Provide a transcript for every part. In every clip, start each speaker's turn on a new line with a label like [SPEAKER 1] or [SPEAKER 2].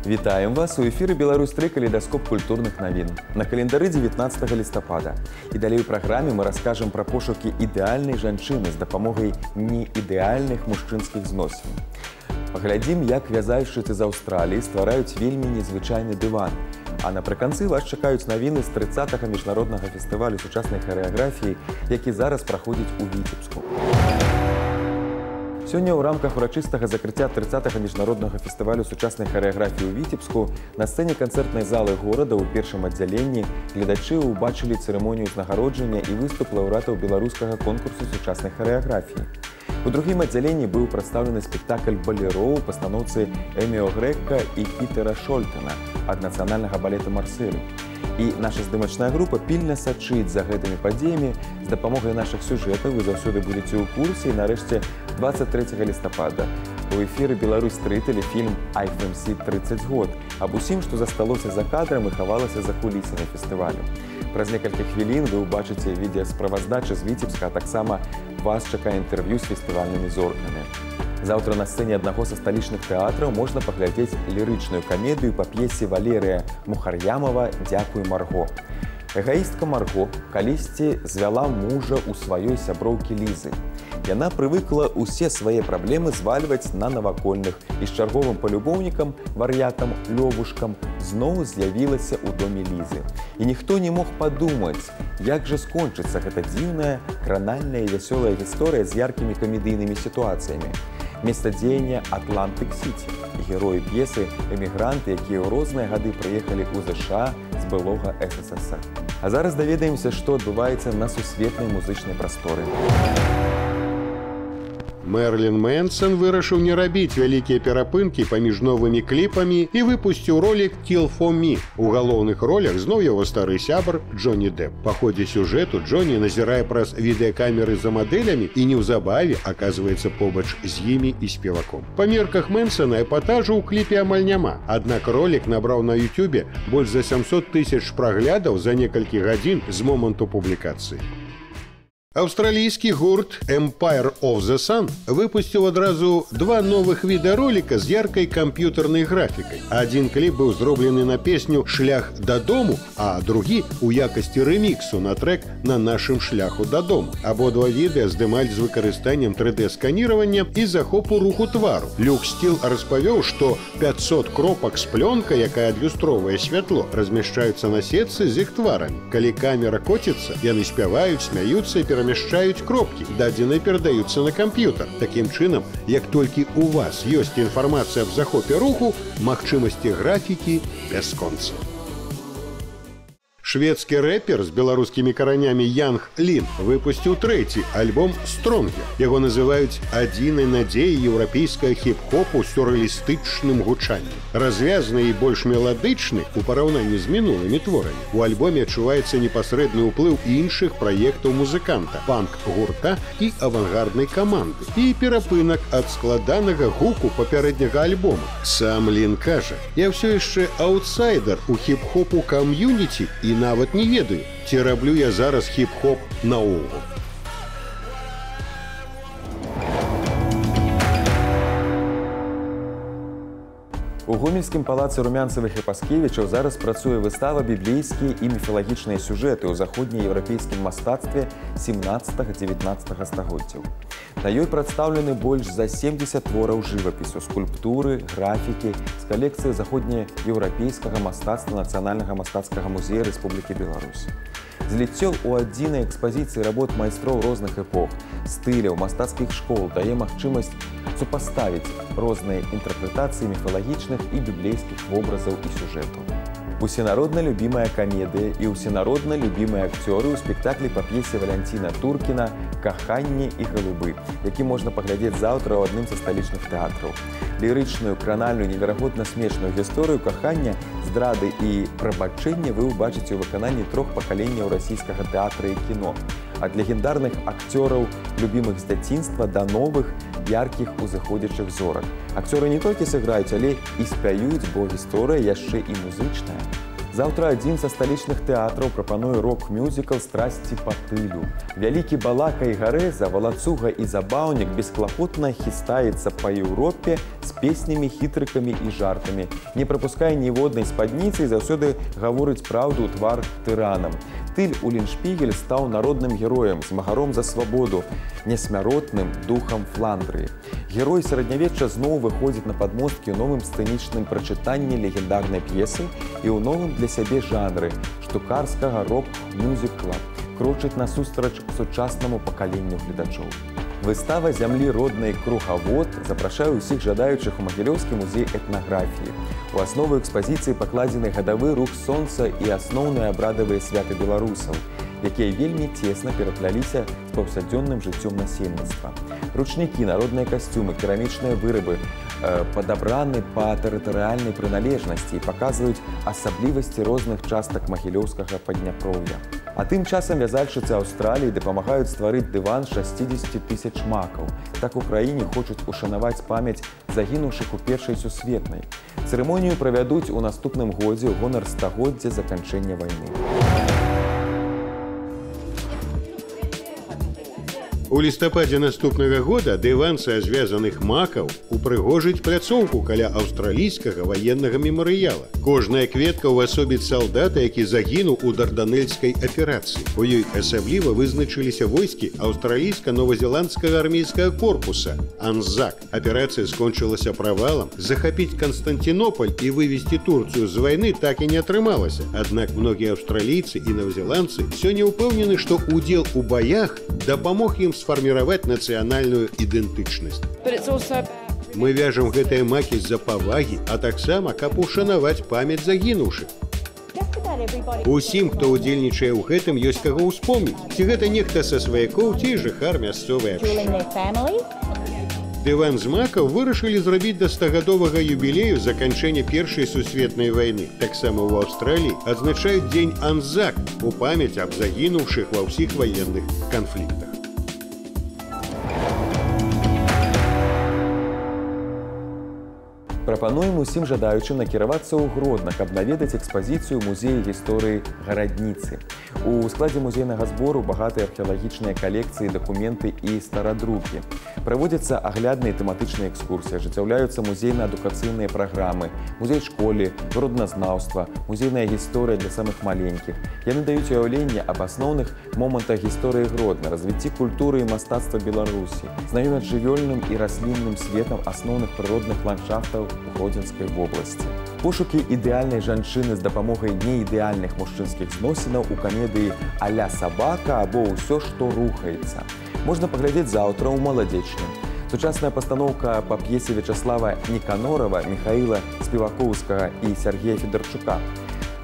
[SPEAKER 1] Вітаем вас! У эфіры «Беларусь-3» калейдаскоп культурных навін. На календары 19 лістапада. І далей у праграме мы раскажам пра пошукі ідэальнай жанчыны з дапамогай неідэальных мужчынскіх зносін. Паглядзім, як вязальшчыцы з Аўстраліі ствараюць вельмі незвычайны дыван. А напрыканцы вас чакаюць навіны з 30-го міжнароднага фестывалю сучаснай харэаграфіі, які зараз праходзіць у Віцебску. Сёння ў рамках урачыстага закрыцця 30-го міжнароднага фестывалю сучаснай харэаграфіі ў Віцебску на сцэне канцэртнай залы горада ў першым аддзяленні гледачы ўбачылі цырымонію ўзнагароджання і выступ лаўрэатаў беларускага конкурсу сучаснай харэаграфіі. У другім аддзяленні быў прадстаўлены спектакль балероў у пастаноўцы Эміо Грэка і Пітера Шольтена ад нацыянальнага балета «Марселю». І наша здымачная група пільна сачыць за гэтымі падзеямі. З дапамогай нашых сюжэтаў вы заўсёды будзеце ў курсе. І нарэшце 23 лістапада у эфіры «Беларусь-3» тэлефільм «IFMC 30 год» аб усім, што засталося за кадрам і хавалася за кулісамі фестывалю. Праз некалькі хвілін вы ўбачыце відэасправаздачы з Віцебска, а таксама вас чакае інтэрв'ю з фестывальнымі зоркамі. Заўтра на сцэне аднаго са сталічных тэатраў можна паглядзець лірычную камедыю па п'есе Валерыя Мухар'ямова «Дзякуй, Марго». Эгаістка Марго калісьці звяла мужа ў сваёй сяброўкі Лізы. Яна прывыкла ўсе свае праблемы звальваць на навакольных і з чарговым палюбоўнікам, вар'ятам Лёвушкам зноў з'явілася ў доме Лізы. І ніхто не мог падумаць, як жа скончыцца гэта дзіўная, кранальная і вясёлая гісторыя з яркімі камедыйнымі сітуацыямі. Месца дзеяння Атлантык-Сіці. Героі п'есы – эмігранты, якія ў розныя гады прыехалі ў ЗША з былога СССР. А зараз даведаемся, што адбываецца на сусветнай музычнай прасторы.
[SPEAKER 2] Мерлін Мэнсон вырашыў не рабіць вялікія перапынкі паміж новымі кліпамі і выпусціў ролік «Kill for Me». У галоўных ролях зноў яго стары сябар Джонні Депп. Па ходзе сюжэту Джонні назірае праз відэакамеры за мадэлямі і неўзабаве аказваецца побач з імі і спеваком. Па мерках Мэнсона эпатажу ў кліпе амаль няма. Аднак ролік набраў на Ютубе больш за 700 000 праглядаў за некалькі гадзін з моманту публікацыі. Аўстралійскі гурт Empire of the Sun выпусціў адразу два новых відэароліка з яркай камп'ютарнай графікай. Адзін кліп быў зроблены на песню «Шлях дадому», а другі у якасці рэміксу на трэк «На нашым шляху дадому». Абодва відэа здымалі з выкарыстаннем 3D-сканірвання і захопу руху твару. Люк Стіл распавёў, што 500 кропак з плёнкай, якая адлюстроўвае святло, размяшчаюцца на сетцы з іх тварамі. Калі камера коціцца, яны спяваюць, смяюцца і перамяшчаюць кропкі, дадзеныя перадаюцца на камп'ютар. Такім чынам, як толькі ў вас ёсць інфармацыя аб захопе руху, магчымасці графікі бясконца. Шведскі рэпер з беларускімі каранямі Янг Лін выпусціў трэці альбом «Стронгер». Яго называюць адзінай надзеяй еўрапейскага хіп-хопу з сюррэалістычным гучаннем. Развязны і больш меладычны у параўнанні з мінулымі творамі. У альбоме адчуваецца непасрэдны ўплыў іншых праектаў музыканта, панк-гурта і авангарднай каманды. І перапынак ад складанага гуку папярэдняга альбома. Сам Лін кажа: «Я ўсё яшчэ аўтсайдар у хіп-хопу кам'юніці і нават не ведаю, ці раблю я зараз хіп-хоп наогул».
[SPEAKER 1] У гомельскім палацы Румянцавых і Паскевічаў зараз працуе выстава «Біблейскія і міфалагічныя сюжэты ў заходнееўрапейскім мастацтве 17-19 стагоддзяў». На ёй прадстаўлены больш за 70 твораў жывапісу, скульптуры, графікі з калекцыі заходнееўрапейскага мастацтва Нацыянальнага мастацкага музея Рэспублікі Беларусь. Зліццё ў адзінай экспазіцыі работ майстроў розных эпох, стыляў, мастацкіх школ дае магчымасць супаставіць розныя інтэрпрэтацыі міфалагічных і біблейскіх вобразаў і сюжэтаў. Усенародна любімая камедыя і усенародна любімыя акцёры ў спектаклі па п'есе Валянціна Туркіна «Каханне і галубы», які можна паглядзець заўтра ў адным са сталічных тэатраў. Лірычную, кранальную, неверагодна смешную гісторыю кахання, здрады і прабачэння вы ўбачыце ў выкананні трох пакаленняў расійскага тэатра і кіно. Ад легендарных акцёраў, любімых з дзяцінства, да новых, яркіх узыходзячых зорак. Акцёры не толькі сыграюць, але і спяюць, бо гісторыя яшчэ і музычная. Заўтра адзін са сталічных тэатраў прапануе рок-мюзікл «Страсці па тылю». Вялікі балака і гарэза, валацуга і забаўнік бесклапотна хістаецца па Еўропе з песнямі, хітрыкамі і жартамі. Не прапускае ніводнай спадніцы і заўсёды гаворыць праўду ў твар тыранам. Тыль Улліншпігель стаў народным героем, змагаром за свабоду, несмяротным духам Фландрыі. Герой сярэднявечча зноў выходзіць на падмосткі ў новым сцэнічным прачытанні легендарнай п'есы і ў новым для сябе жанры штукарскага рок-мюзікла, крочыць насустрач сучаснаму пакаленню гледачоў. Выстава зямлі роднай «Кругавод» запрашае ўсіх жадаючых у Магілёўскі музей этнаграфіі. У аснову экспазіцыі пакладзены гадавы рух сонца і асноўныя абрадавыя святы беларусаў, якія вельмі цесна перапляліся з паўсядзённым жыццём насельніцтва. Ручнікі, народныя касцюмы, керамічныя вырабы падабраны па тэрытарыяльнай прыналежнасці і паказваюць асаблівасці розных частак магілёўскага падняпроўя. А тым часам вязальшчыцы Аўстраліі дапамагаюць стварыць дыван 60 000 макаў. Так у краіне хочуць ушанаваць памяць загінуўшых у Першай сусветнай. Цырымонію правядуць у наступным годзе ў гонар стагоддзя заканчэння вайны.
[SPEAKER 2] У лістападзе наступнага года дыван са звязаных макаў упрыгожыць пляцоўку каля аўстралійскага ваеннага мемарыяла. Кожная кветка ўвасобіць салдата, які загінуў у дарданельскай аперацыі. У ёй асабліва вызначыліся войскі аўстралійска-новазеландскага армейскага корпуса «Анзак». Аперацыя скончылася правалам. Захапіць Канстантінополь і вывесці Турцыю з вайны так і не атрымалася. Аднак многія аўстралійцы і новазеландцы сёння ўпэўнены, што удзел у баях дапамог ім сфарміраваць нацыянальную ідэнтычнасць. Мы вяжам гэтыя макі з-за павагі, а таксама, каб ушанаваць памяць загінуўшых. Усім, хто ўдзельнічае ў гэтым, ёсць каго ўспомніць. Ці гэта нехта са сваякоў, ці жыхар мясцовай абшчыны. Дыван з макаў вырашылі зрабіць да 100-гадовага юбілею заканчэння Першай сусветнай вайны. Таксама ў Аўстраліі адзначаюць дзень Анзак у памяць аб загінуўшых ва ўсіх ваенных канфліктах.
[SPEAKER 1] Прапануем усім жадаючым накіравацца ў Гродна, каб наведаць экспазіцыю музея гісторыі гарадніцы. У складзе музейнага збору багатыя археалагічныя калекцыі, дакументы і старадрукі. Праводзяцца аглядныя тэматычныя экскурсіі, ажыццяўляюцца музейна-адукацыйныя праграмы, музей школы, родназнаўства, музейная гісторыя для самых маленькіх. Яны даюць уяўленне аб асноўных момантах гісторыі Гродна, развіцці культуры і мастацтва Беларусі, знаёмяць жывёльным і раслінным светам асноўных прыродных ландшафтаў у Гродзенскай вобласці. Пошукі ідэальнай жанчыны з дапамогай неідэальных мужчынскіх зносінаў у камедыі «Аля сабака» або «Усё, што рухаецца». Можна паглядзець заўтра ў маладзечным. Сучасная пастаноўка па п'есе Вячаслава Ніканорава, Міхаіла Співакоўскага і Сергея Федарчука.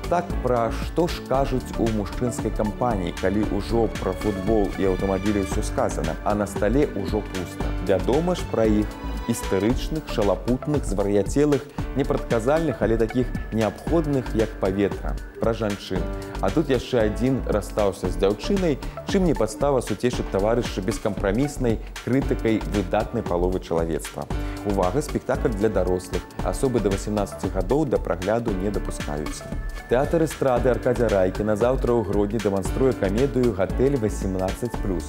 [SPEAKER 1] Так пра што ж кажуць у мужчынскай кампаніі, калі ўжо пра футбол і аўтамабілі ўсё сказана, а на стале ўжо пуста. Вядома ж пра іх істэрычных, шалапутных, звар'яцелых, непрадказальных, але такіх неабходных, як паветра, пра жанчын. А тут яшчэ адзін расстаўся з дзяўчынай, чым не падстава суцешыць таварыша бескампраміснай крытыкай выдатнай паловы чалавецтва. Увага, спектакль для дарослых. Асобы да 18 гадоў да прагляду не дапускаюцца. Тэатр эстрады Аркадзя Райкіна заўтра ў Гродні дэманструе камедыю «Гатэль 18+».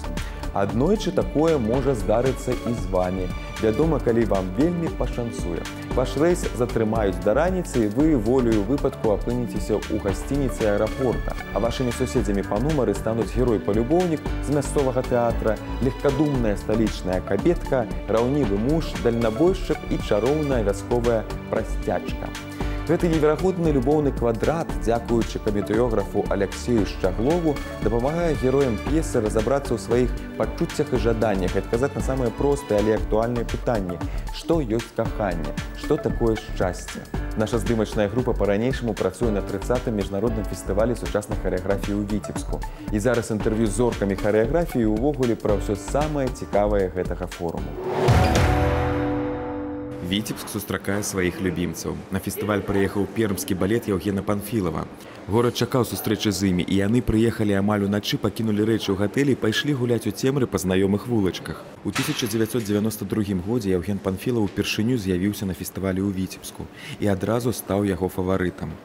[SPEAKER 1] Аднойчы такое можа здарыцца і з вамі. Вядома, калі вам вельмі пашанцуе. Ваш рэйс затрымаюць да раніцы, і вы волею выпадку апыніцеся ў гасцініцы аэрапорта. А вашымі суседзямі па нумары стануць герой-палюбоўнік з мясцовага тэатра, легкадумная сталічная кабетка, раўнівы муж, дальнабойшчык і чароўная вясковая прасцячка. Гэты неверагодны любоўны квадрат, дзякуючы камедыёграфу Аляксею Шчаглову, дапамагае героям п'есы разабрацца ў сваіх пачуццях і жаданнях і адказаць на самыя простыя, але актуальныя пытанні. Што ёсць каханне? Што такое шчасце? Наша здымачная група па-ранейшаму працуе на 30-м міжнародным фестывалі сучаснай харэаграфіі ў Віцебску. І зараз інтэрв'ю з зоркамі харэаграфіі ўвогуле пра ўсё самае цікавае гэтага форуму. Віцебск сустракае сваіх любімцаў. На фестываль прыехаў пермскі балет Яўгена Панфілава. Горад чакаў сустрэчы з імі, і яны прыехалі амаль уначы, пакінулі рэчы ў гатэлі і пайшлі гуляць у цемры па знаёмых вулачках. У 1992 годзе Яўген Панфілаў упершыню з'явіўся на фестывалі ў Віцебску і адразу стаў яго фаварытам.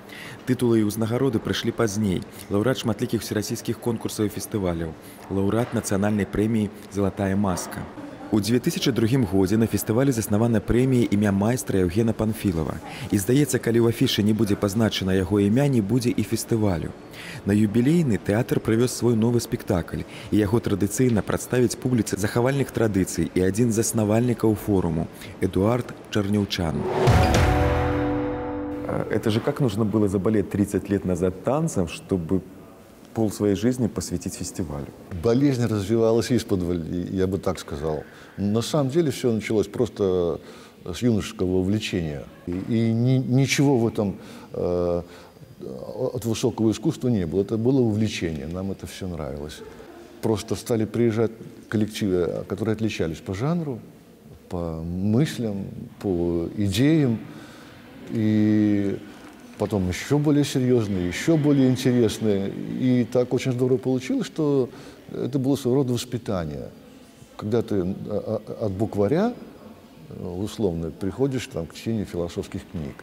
[SPEAKER 1] Тытулы і ўзнагароды прыйшлі пазней. Лаўрэат шматлікіх усерасійскіх конкурсаў і фестываляў. Лаўрэат нацыянальнай прэміі «Залатая маска». У 2002 годзе на фестывалі заснавана прэмія імя майстра Яўгена Панфілава. І здаецца, калі ў афішы не будзе пазначана яго імя, не будзе і фестывалю. На юбілейны тэатр прывёз свой новы спектакль, і яго традыцыйна прадставіць публіцы захавальных традыцый і адзін з заснавальнікаў форуму – Эдуард Чарняўчан. Это же как нужно было заболеть 30 лет назад танцем, чтобы пол своей жизни посвятить фестивалю?
[SPEAKER 3] Болезнь развивалась исподволь, я бы так сказал. На самом деле все началось просто с юношеского увлечения. И ничего в этом от высокого искусства не было. Это было увлечение, нам это все нравилось. Просто стали приезжать коллективы, которые отличались по жанру, по мыслям, по идеям. И потом еще более серьезные, еще более интересные. И так очень здорово получилось, что это было своего рода воспитание. Когда ты от букваря, условно, приходишь там, к чтению философских книг.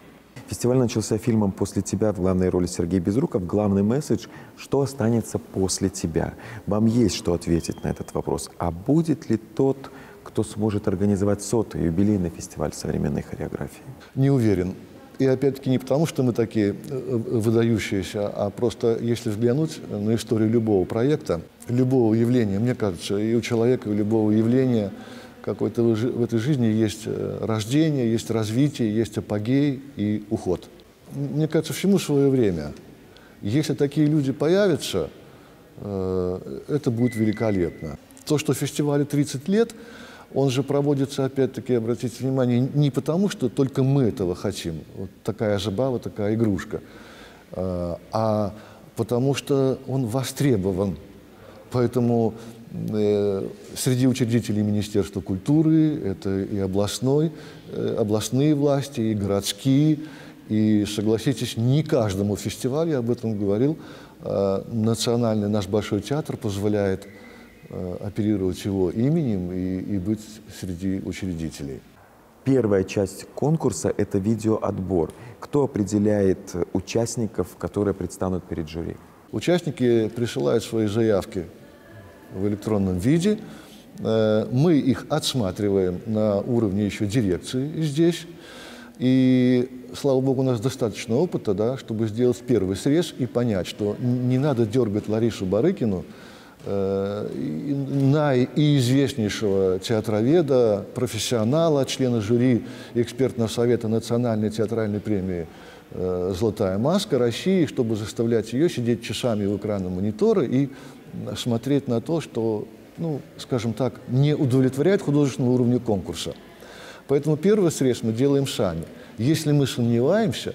[SPEAKER 1] Фестиваль начался фильмом «После тебя», в главной роли Сергей Безруков. Главный месседж – что останется после тебя? Вам есть что ответить на этот вопрос. А будет ли тот, кто сможет организовать 100-й юбилейный фестиваль современной хореографии?
[SPEAKER 3] Не уверен. И опять-таки не потому, что мы такие выдающиеся, а просто если взглянуть на историю любого проекта, любого явления, мне кажется, и у человека, и у любого явления какой-то в этой жизни есть рождение, есть развитие, есть апогей и уход. Мне кажется, всему свое время. Если такие люди появятся, это будет великолепно. То, что фестивалю 30 лет, он же проводится, опять-таки, обратите внимание, не потому, что только мы этого хотим, вот такая забава, такая игрушка, а потому что он востребован. Поэтому среди учредителей Министерства культуры, это и областные власти, и городские, и, согласитесь, не каждому фестивалю, я об этом говорил, национальный наш Большой театр позволяет оперировать его именем и быть среди учредителей.
[SPEAKER 1] Первая часть конкурса – это видеоотбор. Кто определяет участников, которые предстанут перед жюри?
[SPEAKER 3] Участники присылают свои заявки в электронном виде. Мы их отсматриваем на уровне еще дирекции здесь. И, слава богу, у нас достаточно опыта, да, чтобы сделать первый срез и понять, что не надо дергать Ларису Барыкину, наиизвестнейшего театроведа, профессионала, члена жюри экспертного совета Национальной театральной премии «Золотая маска» России, чтобы заставлять ее сидеть часами у экрана монитора и смотреть на то, что, ну, скажем так, не удовлетворяет художественного уровня конкурса. Поэтому первый срез мы делаем сами. Если мы сомневаемся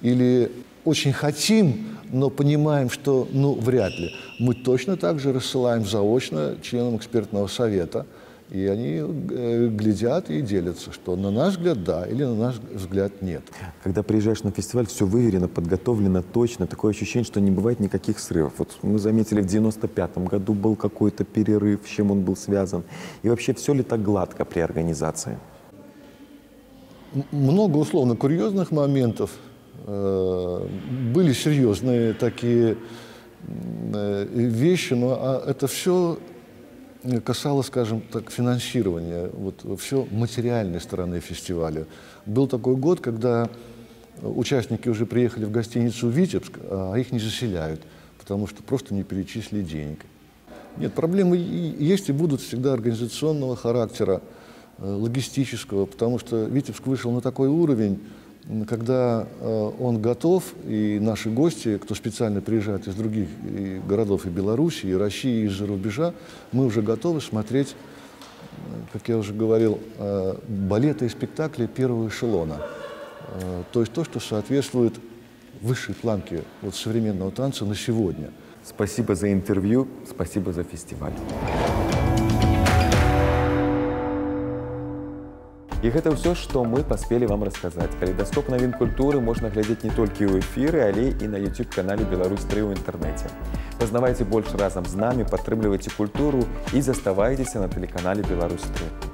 [SPEAKER 3] или очень хотим, но понимаем, что, ну, вряд ли, мы точно так же рассылаем заочно членам экспертного совета, и они глядят и делятся, что на наш взгляд да или на наш взгляд нет.
[SPEAKER 1] Когда приезжаешь на фестиваль, все выверено, подготовлено точно, такое ощущение, что не бывает никаких срывов. Вот мы заметили, в 95-м году был какой-то перерыв, с чем он был связан. И вообще, все ли так гладко при организации?
[SPEAKER 3] Много условно курьезных моментов. Были серьезные такие вещи, но это все касалось, скажем так, финансирования, вот все материальной стороны фестиваля. Был такой год, когда участники уже приехали в гостиницу «Витебск», а их не заселяют, потому что просто не перечислили денег. Нет, проблемы есть и будут всегда организационного характера, логистического, потому что Витебск вышел на такой уровень, когда он готов, и наши гости, кто специально приезжает из других городов и Беларуси, и России, и из-за рубежа, мы уже готовы смотреть, как я уже говорил, балеты и спектакли первого эшелона. То есть то, что соответствует высшей планке вот современного танца на сегодня.
[SPEAKER 1] Спасибо за интервью, спасибо за фестиваль. І гэта ўсё, што мы паспелі вам расказаць. Калейдаскоп навін культуры можна глядзець не толькі ў эфіры, але і на YouTube-канале «Беларусь-3» ў інтэрнэце. Пазнавайце больш разам з намі, падтрымлівайце культуру і заставайцеся на тэлеканале «Беларусь-3».